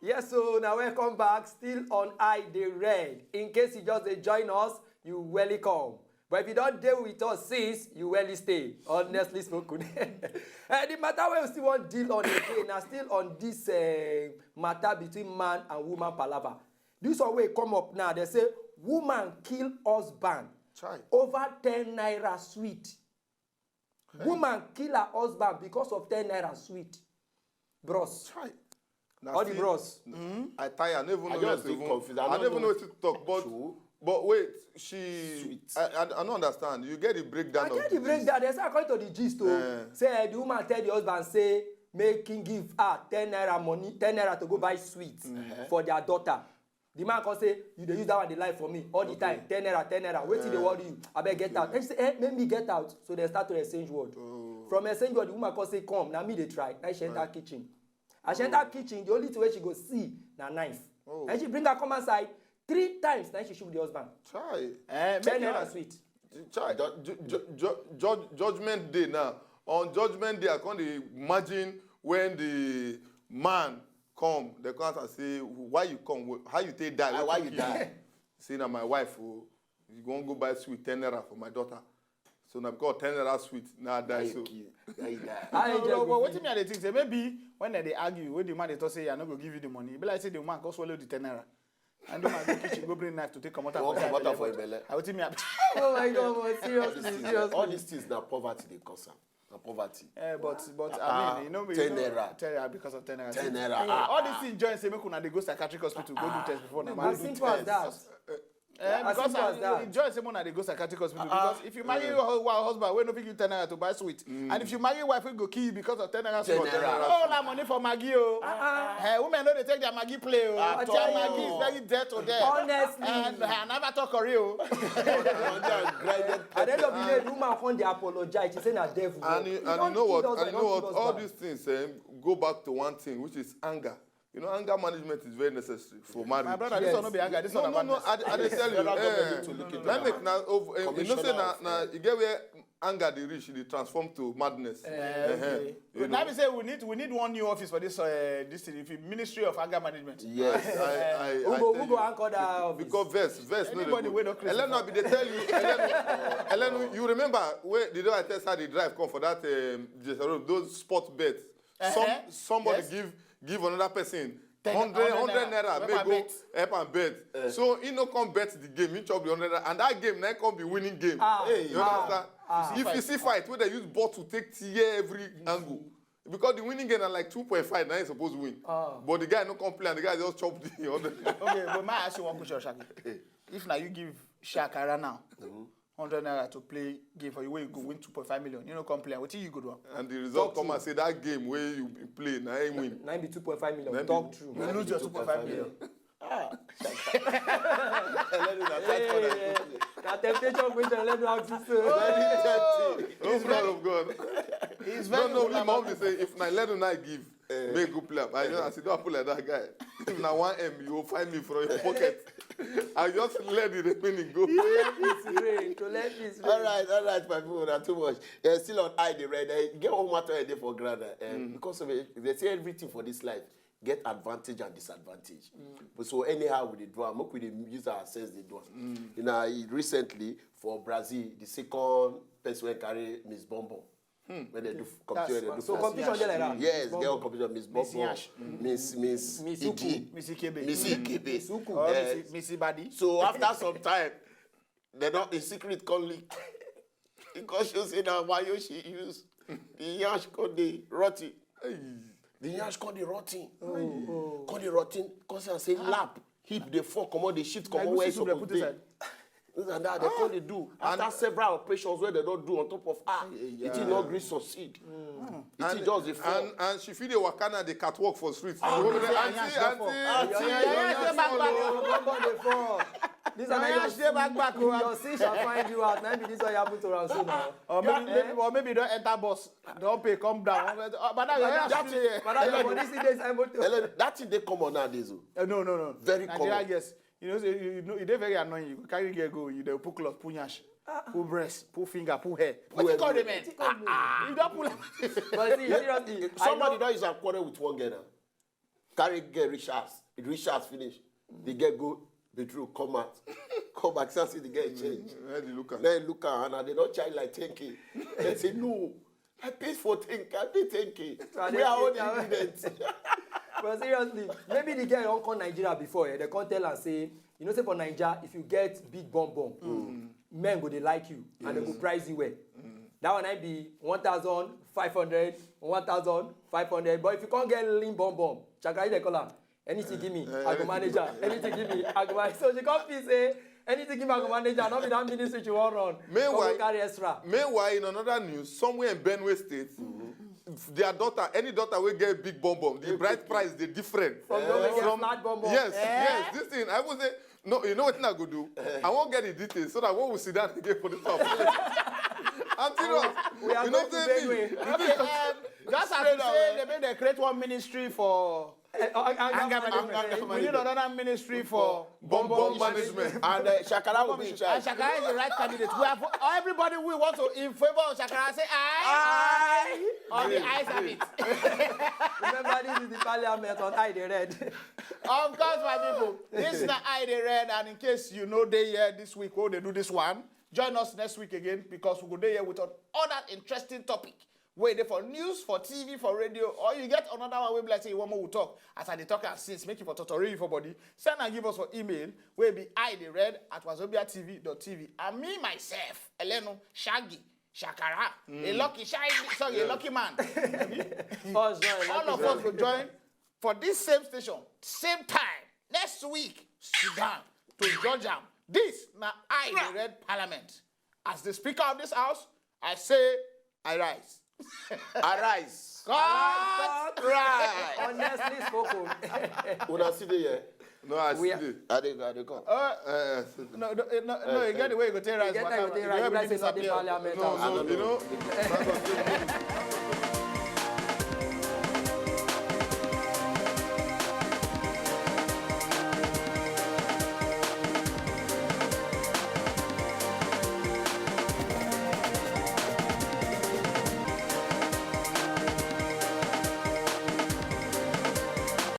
Yes, so now welcome back. Still on DEY RED. In case you just join us, you welcome. But if you don't deal with us since, you well stay. Honestly spoken. The matter we still want deal on again, now still on this matter between man and woman palava. This one will come up now. They say woman kill husband. Try. Over 10 naira sweet. Hey. Woman kill her husband because of 10 naira sweet. Bros. Try. All the bros. I tire. I never know just feel confused. I never know what to talk. But wait, Sweet. I don't understand. You get the breakdown. I get the breakdown. They say according to the gist, say the woman tell the husband say make him give her 10 naira money, 10 naira to go buy sweets for their daughter. The man can say you dey use that one dey lie for me all the time. 10 naira. Wait till they worry you. I beg get out. And she say make me get out. So they start to exchange word. From exchange word, the woman can say come. Now me they try. Now she enter kitchen. As she enter kitchen, the only thing where she go see na knife. And she bring her come outside 3 times. Now she shoot the husband. Try. 10 naira sweet. Try. Judgment day now. On Judgment day, I can't imagine when the man come, they come and say, why you come? How you take die? Why you die? Say, now my wife, you gonna go buy sweet 10 naira for my daughter. So now because 10 naira sweet, now I die. So. But what do you mean? They think say maybe when they argue, when the man they talk say, I'm not gonna give you the money. But like say the woman go swallow the 10 naira. And the man go kitchen, go bring knife to take a water for your belly. I would tell me. Oh my God, seriously. All these things now poverty they cause them. Poverty. But I mean, 10 naira. 10 naira because of 10 naira. 10 naira. All these things join say make una they go psychiatric hospital go do test before now. As simple as that. Because join say una they go psychiatric hospital because if you marry your husband, we no fit you 10 naira to buy sweet, and if you marry your wife, we go kill you because of 10 naira. All that money for Maggie, women know they take their Maggie play. Maggie is very dead to them. Honestly, I never talk real. At the end of the day, the woman can't dey apologize. She say na devil. And you know what? All these things go back to one thing, which is anger. You know, anger management is very necessary for marriage. My brother, this one no be anger. This one no. I tell you, let me now. You know, say now you get where anger they reach, they transform to madness. Now we say we need one new office for this Ministry of Anger Management. Yes, who go anchor that office? Because verse. Anybody we don't crazy. Elena, they tell you. Elena, you remember where the day I test how the drive come for that those sport bets. Somebody give another person 100 naira, make go help and bet. So he no come bet the game, he chop the 100 naira, and that game now come be winning game. You understand? If you see fight where they use ball to take tear every angle. Because the winning game are like 2.5, now he's supposed to win. But the guy no complain, and the guy just chop the 100. Okay, but may I ask you one question, Shaki? If now you give Shaka right now 100 naira to play game for you where you go win 2.5 million, you know complain. What you go do? And the result come and say that game where you play, now you win. 92.5 million. Talk true. You lose your 2.5 million. That temptation going to let out this. Oh, God of God. He's very no, my mom will say, if I let him not give, make good play. I said, don't pull like that guy. If now 1M, you will find me from your pocket. I just let the remaining go. Let this rain. All right, my people, not too much. Still on DEY RED. Get one matter a day for granted. Because of it, they say everything for this life get advantage and disadvantage. But so anyhow with the draw, we use our sense the draw. You know, recently for Brazil, the second person who carry Miss Bombo. When they do competition, so competition like that. Yes, they all competition. Miss Bombo, Miss Iki, Miss Ikebe, Miss Ibadi. So after some time, the secret call leak. Because she say now why she use the yash called the roti. The yash called the rotting. Called the rotting. Cause I say lap, hip, the fork, come on, the shift, come on, where it's supposed to be. And that they call they do. After several operations where they don't do on top of it is not great succeed. It is just the form. And she feel the wakana the catwalk for streets. This is back. Your sin shall find you out. Maybe this one happen to around soon now. Or maybe don't enter bus. Don't pay, come down. But that thing they come on nowadays. No. Very common. Yes. You know, it's very annoying. You carry girl go, you pull cloth, pull yash, pull breast, pull finger, pull hair. What you call them, man? You don't pull. But see, seriously, somebody don't use a quarrel with one girl now. carry get Richards finish. The girl go bedroom, come out. Come back, see the girl change. Then look at her, and they don't charge like 10K. They say, no, I paid for 10K, I paid 10K. We are all the ingredients. But seriously, maybe the girl don't come Nigeria before, they come tell and say, you know, say for Nigeria, if you get big bum, men go they like you, and they go price you well. That one might be 1,500, 1,500. But if you can't get lean bum, Chakrai they call her. Anything give me, I go manager. Anything give me, I go manager. So she can't feel say, anything give me, I go manager. Not be that ministry you want run. Meanwhile, in another news, somewhere in Benue State, their daughter, any daughter will get big bum. The bride price, they different. From flat bum. Yes. This thing, I will say, no, you know what I go do? I won't get the details so that when we sit down again for the top. I'm serious. We are going to Benue. Just as you say, they create one ministry for anger management. We need another ministry for bomb management. And Shakara will be in charge. And Shakara is the right candidate. Everybody will want to in favor of Shakara say aye. On the ayes of it. Remember, this is the parliament on DEY RED. Of course, my people. This is the DEY RED, and in case you know they here this week, they do this one. Join us next week again because we'll go there with another interesting topic. Wait for news, for TV, for radio, or you get another one where like say one more will talk. As I talk and since make it for tori for body. Send and give us for email where be DEYRED@wazobiatv.tv. And me myself, Eleno, Shaggy, Shakara, a lucky man. All of us will join for this same station, same time, next week, Sudan to Georgia. This na DEY RED Parliament. As the Speaker of this House, I say, I rise. Arise. God rise. Honestly spoken. Una see there? No, I see it. I dey come. No, you get the way you go take rise. You get the way you go take rise. You like say not the parliament. No, you know.